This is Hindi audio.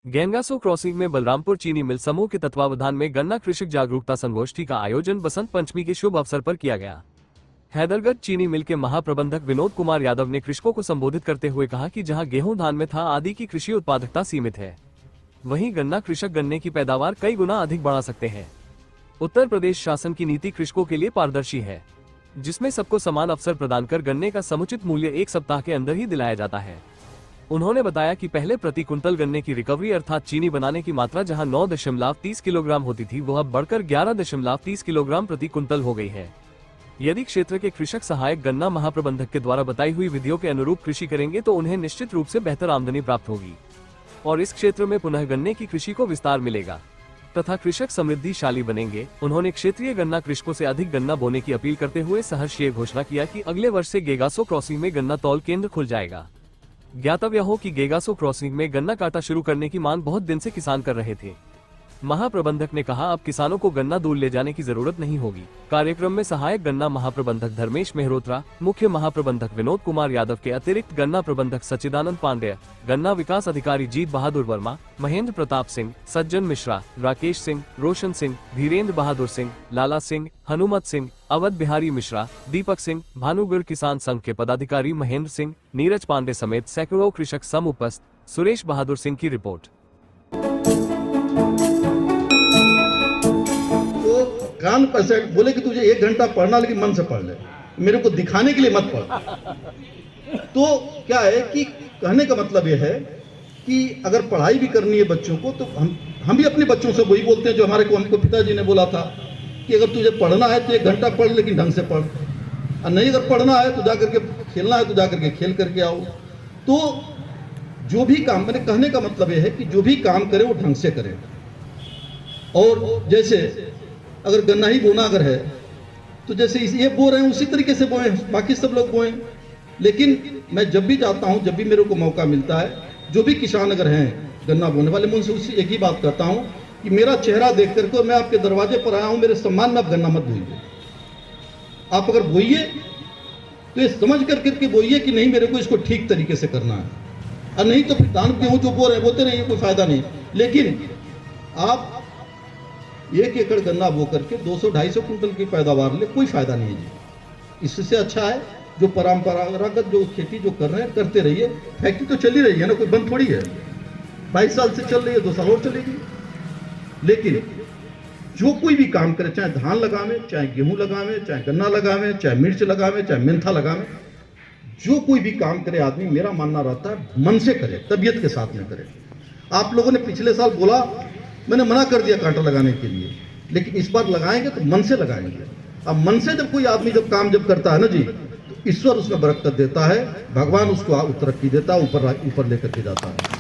गेंगासो क्रॉसिंग में बलरामपुर चीनी मिल समूह के तत्वावधान में गन्ना कृषक जागरूकता संगोष्ठी का आयोजन बसंत पंचमी के शुभ अवसर पर किया गया। हैदरगढ़ चीनी मिल के महाप्रबंधक विनोद कुमार यादव ने कृषकों को संबोधित करते हुए कहा कि जहां गेहूं धान में था आदि की कृषि उत्पादकता सीमित है, वहीं गन्ना कृषक गन्ने की पैदावार कई गुना अधिक बढ़ा सकते हैं। उत्तर प्रदेश शासन की नीति कृषकों के लिए पारदर्शी है, जिसमें सबको समान अवसर प्रदान कर गन्ने का समुचित मूल्य 1 सप्ताह के अंदर ही दिलाया जाता है। उन्होंने बताया कि पहले प्रति कुंतल गन्ने की रिकवरी अर्थात चीनी बनाने की मात्रा जहां 9.30 किलोग्राम होती थी, वह अब बढ़कर 11.30 किलोग्राम प्रति कुंतल हो गई है। यदि क्षेत्र के कृषक सहायक गन्ना महाप्रबंधक के द्वारा बताई हुई विधियों के अनुरूप कृषि करेंगे तो उन्हें निश्चित रूप से बेहतर आमदनी प्राप्त होगी और इस क्षेत्र में पुनः गन्ने की कृषि को विस्तार मिलेगा तथा कृषक समृद्धिशाली बनेंगे। उन्होंने क्षेत्रीय गन्ना कृषकों से अधिक गन्ना बोने की अपील करते हुए सहर्ष ये घोषणा किया कि अगले वर्ष से गेगासो क्रॉसिंग में गन्ना तौल केंद्र खुल जाएगा। ज्ञातव्य हो कि गेगासो क्रॉसिंग में गन्ना काटा शुरू करने की मांग बहुत दिन से किसान कर रहे थे। महाप्रबंधक ने कहा अब किसानों को गन्ना दूर ले जाने की जरूरत नहीं होगी। कार्यक्रम में सहायक गन्ना महाप्रबंधक धर्मेश मेहरोत्रा, मुख्य महाप्रबंधक विनोद कुमार यादव के अतिरिक्त गन्ना प्रबंधक सच्चिदानंद पांडेय, गन्ना विकास अधिकारी जीत बहादुर वर्मा, महेंद्र प्रताप सिंह, सज्जन मिश्रा, राकेश सिंह, रोशन सिंह, धीरेन्द्र बहादुर सिंह, लाला सिंह, हनुमत सिंह, अवध बिहारी मिश्रा, दीपक सिंह, भानुगढ़ किसान संघ के पदाधिकारी महेंद्र सिंह, नीरज पांडे समेत सैकड़ों कृषक सम उपस्थित। सुरेश बहादुर सिंह की रिपोर्ट। कान पैसे बोले कि तुझे 1 घंटा पढ़ना, लेकिन मन से पढ़ ले, मेरे को दिखाने के लिए मत पढ़। तो क्या है कि कहने का मतलब यह है कि अगर पढ़ाई भी करनी है बच्चों को तो हम भी अपने बच्चों से वही बोलते हैं जो हमको पिताजी ने बोला था कि अगर तुझे पढ़ना है तो 1 घंटा पढ़, लेकिन ढंग से पढ़, और नहीं अगर पढ़ना है तो जा करके खेलना है तो जा करके खेल करके आओ। तो जो भी काम, मैंने कहने का मतलब यह है कि जो भी काम करे वो ढंग से करे। और जैसे अगर गन्ना ही बोना अगर है तो जैसे ये बो रहे हैं उसी तरीके से बोए, बाकी सब लोग बोए। लेकिन मैं जब भी जाता हूं, जब भी मेरे को मौका मिलता है, जो भी किसान अगर हैं गन्ना बोने वाले, मैं उनसे उसी एक ही बात कहता हूं कि मेरा चेहरा देख करके मैं आपके दरवाजे पर आया हूं, मेरे सम्मान में आप गन्ना मत बोइए। आप अगर बोइए तो ये समझ करके बोइए कि नहीं मेरे को इसको ठीक तरीके से करना है, और नहीं तो फिर धान गेहूं जो बो रहे बोते रहिए, कोई फायदा नहीं। लेकिन आप 1 एकड़ गन्ना बो करके 200-250 कुंटल की पैदावार ले, कोई फायदा नहीं है जी। इससे अच्छा है जो परंपरागत जो खेती जो कर रहे हैं करते रहिए। फैक्ट्री तो चली रही है ना, कोई बंद थोड़ी है, 22 साल से चल रही है, 2 साल और चलेगी। लेकिन जो कोई भी काम करे, चाहे धान लगावे, चाहे गेहूं लगावे, चाहे गन्ना लगावे, चाहे मिर्च लगावे, चाहे मेंथा लगावे, जो कोई भी काम करे आदमी, मेरा मानना रहता है मन से करे, तबीयत के साथ में करे। आप लोगों ने पिछले साल बोला, मैंने मना कर दिया कांटा लगाने के लिए, लेकिन इस बार लगाएंगे तो मन से लगाएंगे। अब मन से जब कोई आदमी जब काम जब करता है ना जी, तो ईश्वर उसमें बरकत देता है, भगवान उसको तरक्की देता है, ऊपर लेकर के जाता है।